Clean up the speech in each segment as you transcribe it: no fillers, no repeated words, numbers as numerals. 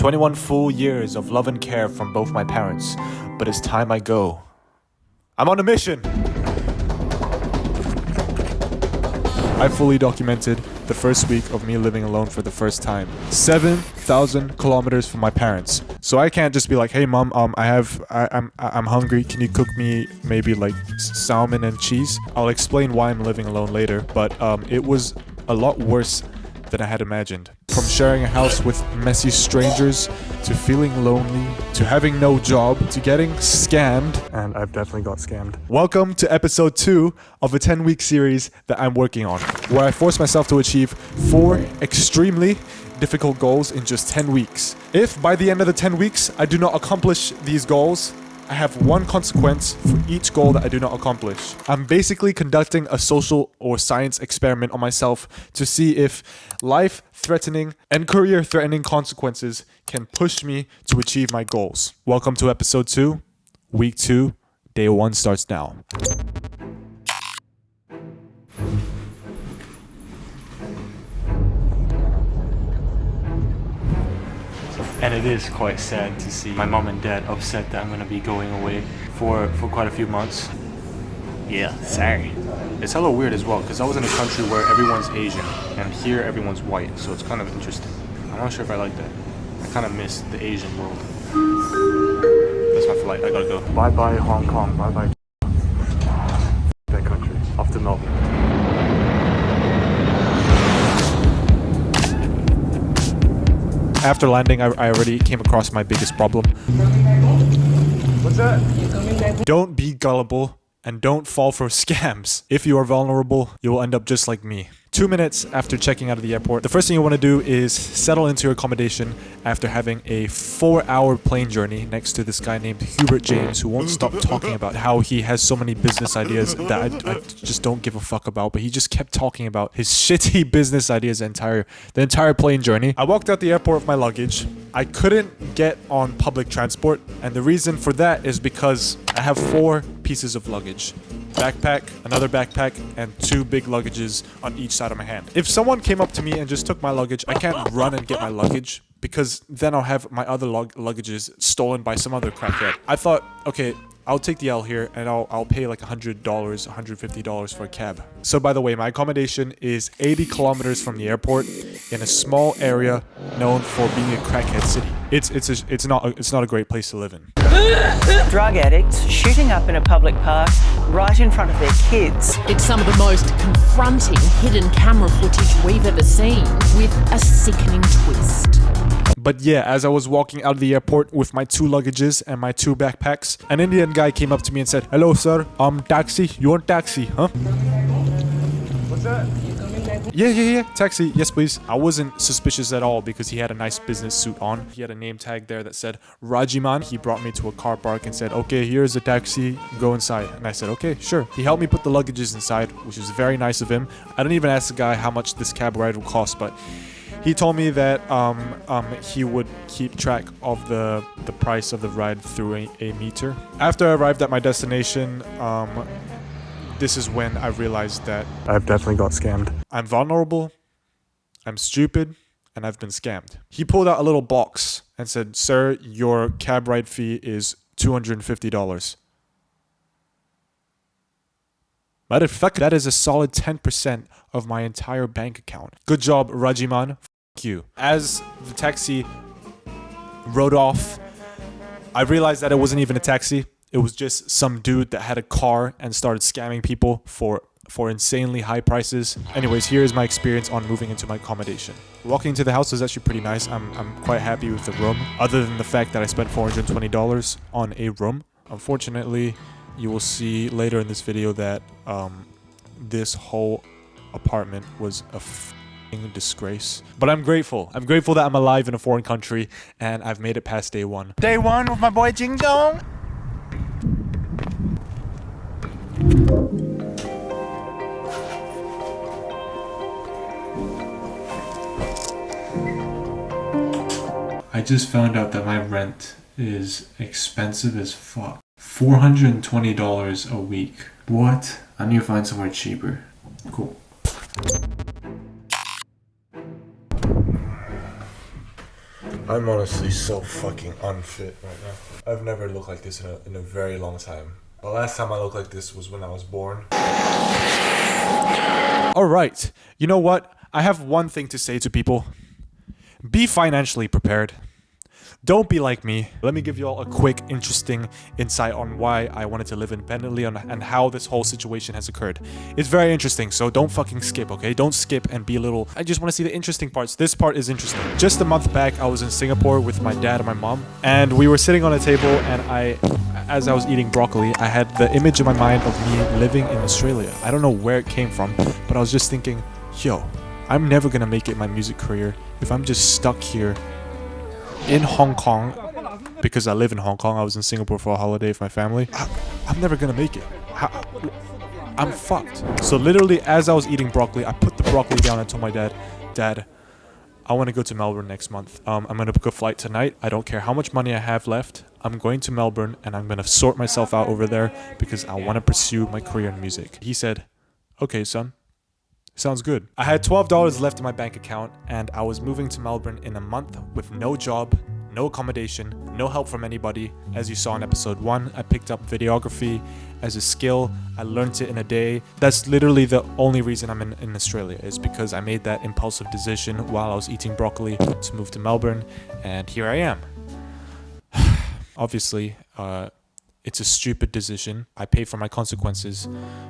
21 full years of love and care from both my parents, but it's time I go. I'm on a mission! I fully documented the first week of me living alone for the first time. 7,000 kilometers from my parents. So I can't just be like, hey mom, I'm hungry. Can you cook me maybe like salmon and cheese? I'll explain why I'm living alone later, but it was a lot worse than I had imagined. From sharing a house with messy strangers, to feeling lonely, to having no job, to getting scammed. And I've definitely got scammed. Welcome to episode 2 of a 10-week series that I'm working on, where I force myself to achieve 4 extremely difficult goals in just 10 weeks. If by the end of the 10 weeks, I do not accomplish these goals, I have one consequence for each goal that I do not accomplish. I'm basically conducting a social or science experiment on myself to see if life-threatening and career-threatening consequences can push me to achieve my goals. Welcome to episode 2, week 2, day 1 starts now. And it is quite sad to see my mom and dad upset that I'm going to be going away for quite a few months. Yeah, sorry. It's hella weird as well, because I was in a country where everyone's Asian, and here everyone's white, so it's kind of interesting. I'm not sure if I like that. I kind of miss the Asian world. That's my flight, I gotta go. Bye-bye Hong Kong, bye-bye that country. Off to Melbourne. After landing, I already came across my biggest problem. What's that? Don't be gullible and don't fall for scams. If you are vulnerable, you will end up just like me. 2 minutes after checking out of the airport, the first thing you want to do is settle into your accommodation after having a 4-hour plane journey next to this guy named Hubert James, who won't stop talking about how he has so many business ideas that I just don't give a fuck about. But he just kept talking about his shitty business ideas the entire plane journey. I walked out the airport with my luggage. I couldn't get on public transport, and the reason for that is because I have 4 pieces of luggage. Backpack, another backpack, and 2 big luggages on each side of my hand. If someone came up to me and just took my luggage, I can't run and get my luggage, because then I'll have my other luggages stolen by some other crackhead. I thought, okay, I'll take the L here and I'll pay like $100, $150 for a cab. So by the way, my accommodation is 80 kilometers from the airport in a small area known for being a crackhead city. It's not a great place to live in. Drug addicts shooting up in a public park right in front of their kids. It's some of the most confronting hidden camera footage we've ever seen, with a sickening twist. But yeah, as I was walking out of the airport with my 2 luggages and my 2 backpacks, an Indian guy came up to me and said, "Hello sir, taxi, you want taxi, huh?" What's that? Yeah, taxi, yes please. I wasn't suspicious at all because he had a nice business suit on. He had a name tag there that said Rajiman. He brought me to a car park and said, "Okay, here's a taxi, go inside." And I said, "Okay, sure." He helped me put the luggages inside, which was very nice of him. I didn't even ask the guy how much this cab ride would cost, but he told me that he would keep track of the price of the ride through a meter. After I arrived at my destination, this is when I realized that I've definitely got scammed. I'm vulnerable, I'm stupid, and I've been scammed. He pulled out a little box and said, "Sir, your cab ride fee is $250. Motherfucker, that is a solid 10% of my entire bank account. Good job, Rajiman. F*** you. As the taxi rode off, I realized that it wasn't even a taxi. It was just some dude that had a car and started scamming people for insanely high prices. Anyways, here's my experience on moving into my accommodation. Walking into the house was actually pretty nice. I'm quite happy with the room, other than the fact that I spent $420 on a room. Unfortunately, you will see later in this video that this whole apartment was a f***ing disgrace. But I'm grateful. I'm grateful that I'm alive in a foreign country and I've made it past day 1. Day 1 with my boy Jing Dong. I just found out that my rent is expensive as fuck. $420 a week. What? I need to find somewhere cheaper. Cool. I'm honestly so fucking unfit right now. I've never looked like this in a very long time. The last time I looked like this was when I was born. Alright, you know what? I have one thing to say to people. Be financially prepared. Don't be like me. Let me give you all a quick, interesting insight on why I wanted to live independently and how this whole situation has occurred. It's very interesting, so don't fucking skip, okay? Don't skip and be a little... I just want to see the interesting parts. This part is interesting. Just a month back, I was in Singapore with my dad and my mom, and we were sitting on a table, and as I was eating broccoli, I had the image in my mind of me living in Australia. I don't know where it came from, but I was just thinking, yo, I'm never gonna make it in my music career if I'm just stuck here in Hong Kong, because I live in Hong Kong. I was in Singapore for a holiday with my family. I'm never gonna make it. I'm fucked. So literally, as I was eating broccoli, I put the broccoli down and told my Dad, I want to go to Melbourne next month. I'm gonna book a flight tonight. I don't care how much money I have left. I'm going to Melbourne and I'm gonna sort myself out over there because I want to pursue my career in music. He said, okay, son. Sounds good. I had $12 left in my bank account and I was moving to Melbourne in a month with no job, no accommodation, no help from anybody. As you saw in episode 1, I picked up videography as a skill. I learned it in a day. That's literally the only reason I'm in Australia, is because I made that impulsive decision while I was eating broccoli to move to Melbourne, and here I am. Obviously, it's a stupid decision. I pay for my consequences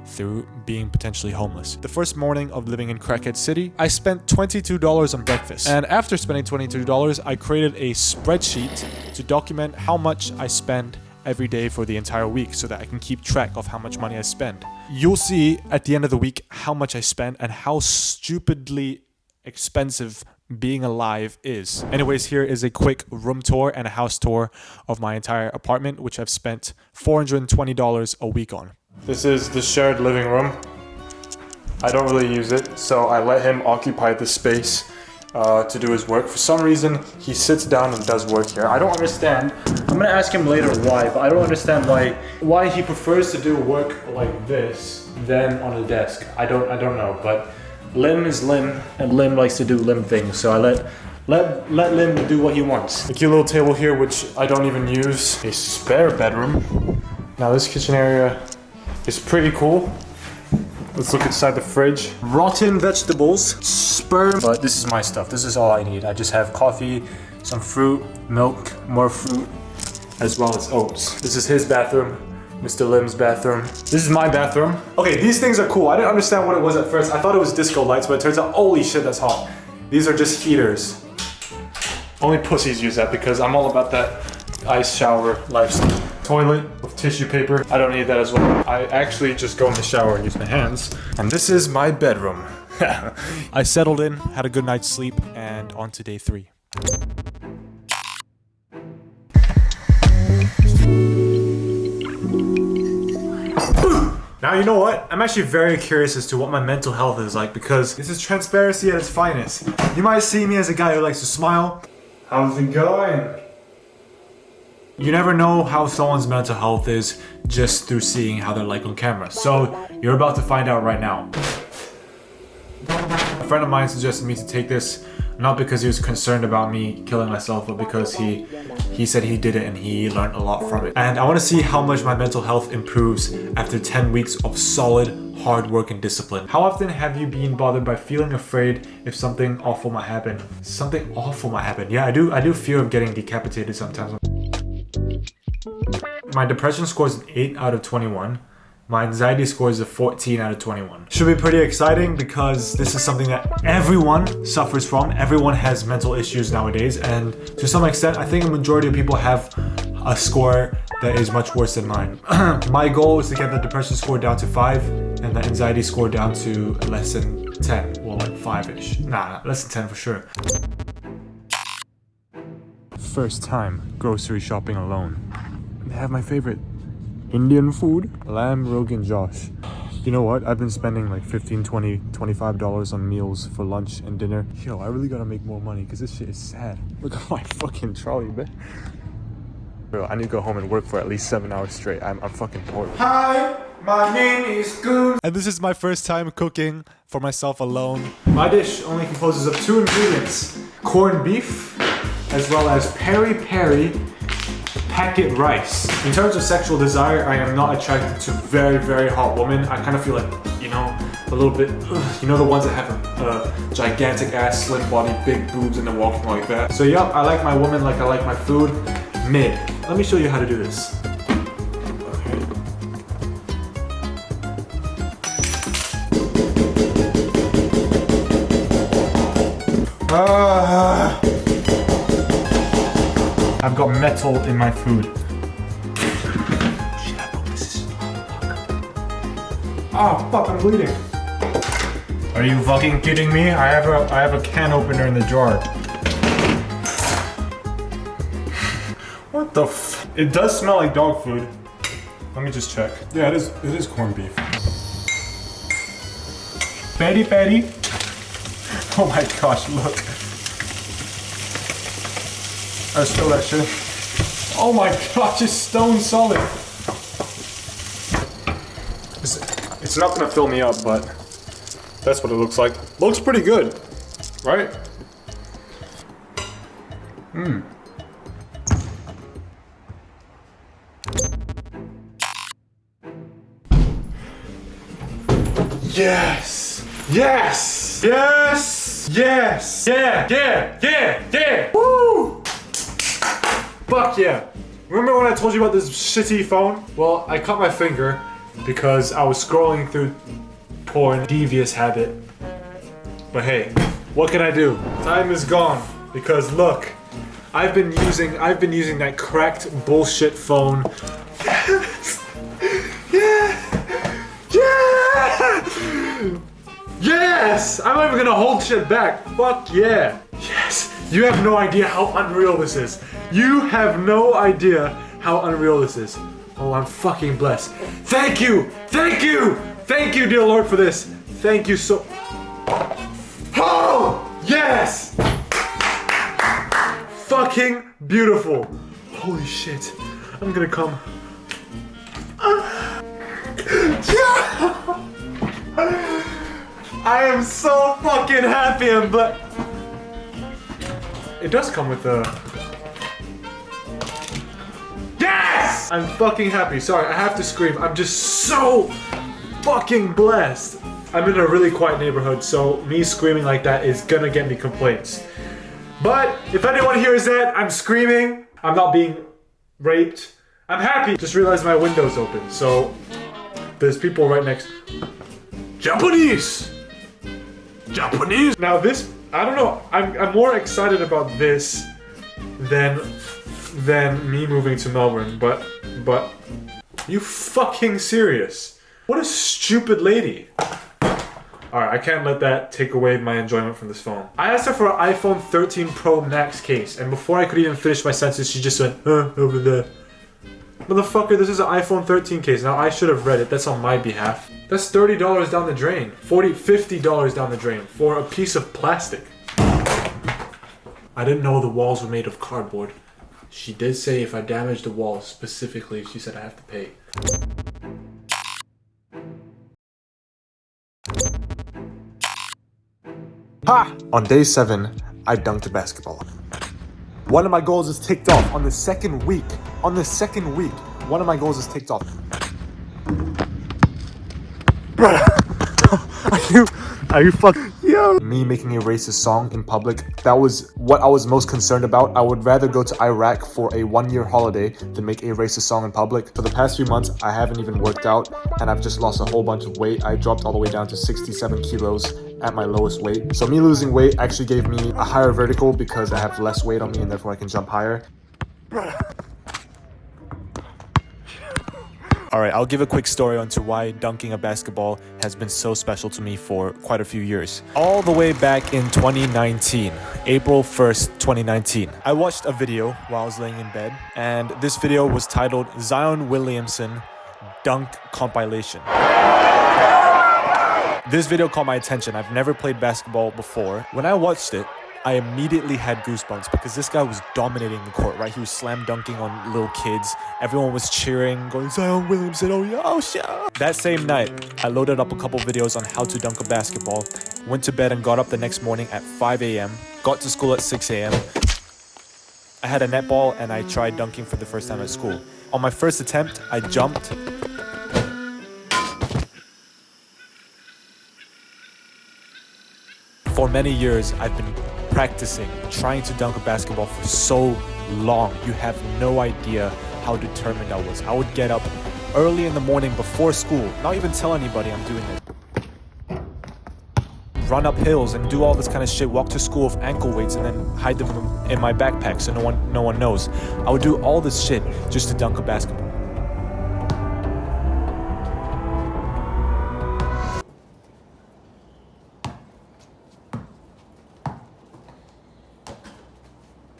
through being potentially homeless. The first morning of living in Crackhead City, I spent $22 on breakfast. And after spending $22, I created a spreadsheet to document how much I spend every day for the entire week so that I can keep track of how much money I spend. You'll see at the end of the week how much I spend and how stupidly expensive being alive is. Anyways, here is a quick room tour and a house tour of my entire apartment, which I've spent $420 a week on. This is the shared living room. I don't really use it, so I let him occupy the space to do his work. For some reason, he sits down and does work here. I don't understand. I'm gonna ask him later why, but I don't understand why he prefers to do work like this than on a desk. I don't know, but Lim is Lim, and Lim likes to do Lim things, so I let Lim do what he wants. A cute little table here, which I don't even use. A spare bedroom. Now this kitchen area is pretty cool. Let's look inside the fridge. Rotten vegetables, sperm. But this is my stuff. This is all I need. I just have coffee, some fruit, milk, more fruit, as well as oats. This is his bathroom. Mr. Lim's bathroom. This is my bathroom. Okay, these things are cool. I didn't understand what it was at first. I thought it was disco lights, but it turns out, holy shit, that's hot. These are just heaters. Only pussies use that because I'm all about that ice shower lifestyle. Toilet with tissue paper. I don't need that as well. I actually just go in the shower and use my hands. And this is my bedroom. I settled in, had a good night's sleep, and on to day 3. Now, you know what? I'm actually very curious as to what my mental health is like, because this is transparency at its finest. You might see me as a guy who likes to smile. How's it going? You never know how someone's mental health is just through seeing how they're like on camera. So, you're about to find out right now. A friend of mine suggested me to take this, not because he was concerned about me killing myself, but because he said he did it and he learned a lot from it. And I want to see how much my mental health improves after 10 weeks of solid hard work and discipline. How often have you been bothered by feeling afraid if something awful might happen? Something awful might happen. Yeah, I do fear of getting decapitated sometimes. My depression score is an 8 out of 21. My anxiety score is a 14 out of 21. Should be pretty exciting because this is something that everyone suffers from. Everyone has mental issues nowadays, and to some extent, I think a majority of people have a score that is much worse than mine. My goal is to get the depression score down to 5 and the anxiety score down to less than 10. Well, like 5-ish. Nah, less than 10 for sure. First time grocery shopping alone. They have my favorite Indian food, lamb rogan josh. You know what? I've been spending like $15, $20, $25 on meals for lunch and dinner. Yo, I really gotta make more money because this shit is sad. Look at my fucking trolley, man. Bro, I need to go home and work for at least 7 hours straight. I'm fucking poor. Hi, my name is Goon. And this is my first time cooking for myself alone. My dish only composes of 2 ingredients. Corned beef as well as peri peri packet rice. In terms of sexual desire, I am not attracted to very, very hot women. I kind of feel like, you know, a little bit, you know, the ones that have a gigantic ass, slim body, big boobs, and they're walking like that. So yep, I like my woman like I like my food, mid. Let me show you how to do this. I've got metal in my food. Shit, I broke this. Oh fuck, I'm bleeding. Are you fucking kidding me? I have a can opener in the jar. What the f? It does smell like dog food. Let me just check. Yeah, it is corned beef. Peri peri. Oh my gosh, look. Let's fill that shit. Oh my gosh, it's stone solid. It's not gonna fill me up, but that's what it looks like. Looks pretty good, right? Yes! Yes! Yes! Yes! Yeah! Yeah! Yeah! Yeah! Woo! Fuck yeah! Remember when I told you about this shitty phone? Well, I cut my finger because I was scrolling through porn, devious habit. But hey, what can I do? Time is gone because look, I've been using that cracked bullshit phone. Yes! Yeah! Yeah! Yes! I'm not even gonna hold shit back. Fuck yeah! Yes! You have no idea how unreal this is. You have no idea how unreal this is. Oh, I'm fucking blessed. Thank you! Thank you! Thank you, dear Lord, for this. Thank you so... Oh! Yes! Fucking beautiful. Holy shit. I'm gonna come. I am so fucking happy and but it does come with a... Yes! I'm fucking happy. Sorry, I have to scream. I'm just so fucking blessed. I'm in a really quiet neighborhood, so me screaming like that is gonna get me complaints. But if anyone hears that, I'm screaming. I'm not being raped. I'm happy. Just realized my window's open, so there's people right next. Japanese! Japanese! Now this, I don't know, I'm more excited about this than me moving to Melbourne, but you fucking serious? What a stupid lady. Alright, I can't let that take away my enjoyment from this phone. I asked her for an iPhone 13 Pro Max case, and before I could even finish my sentence, she just went, over there. Motherfucker, this is an iPhone 13 case. Now, I should have read it. That's on my behalf. That's $30 down the drain. $50 down the drain for a piece of plastic. I didn't know the walls were made of cardboard. She did say if I damage the walls specifically, she said I have to pay. Ha! On day 7, I dunked a basketball. One of my goals is ticked off on the second week. On the second week, one of my goals is ticked off. Are you fucking... Yo! Me making a racist song in public, that was what I was most concerned about. I would rather go to Iraq for a 1-year holiday than make a racist song in public. For the past few months, I haven't even worked out, and I've just lost a whole bunch of weight. I dropped all the way down to 67 kilos at my lowest weight. So me losing weight actually gave me a higher vertical because I have less weight on me and therefore I can jump higher. Alright, I'll give a quick story onto why dunking a basketball has been so special to me for quite a few years. All the way back in 2019, April 1st, 2019. I watched a video while I was laying in bed, and this video was titled Zion Williamson Dunk Compilation. This video caught my attention. I've never played basketball before. When I watched it, I immediately had goosebumps because this guy was dominating the court, right? He was slam dunking on little kids. Everyone was cheering, going, Zion Williamson, oh yeah, oh shit. That same night, I loaded up a couple videos on how to dunk a basketball, went to bed and got up the next morning at 5 a.m., got to school at 6 a.m., I had a netball and I tried dunking for the first time at school. On my first attempt, I jumped. For many years, I've been practicing, trying to dunk a basketball for so long. You have no idea how determined I was. I would get up early in the morning before school, not even tell anybody I'm doing it. Run up hills and do all this kind of shit, walk to school with ankle weights and then hide them in my backpack so no one knows. I would do all this shit just to dunk a basketball.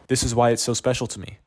This is why it's so special to me.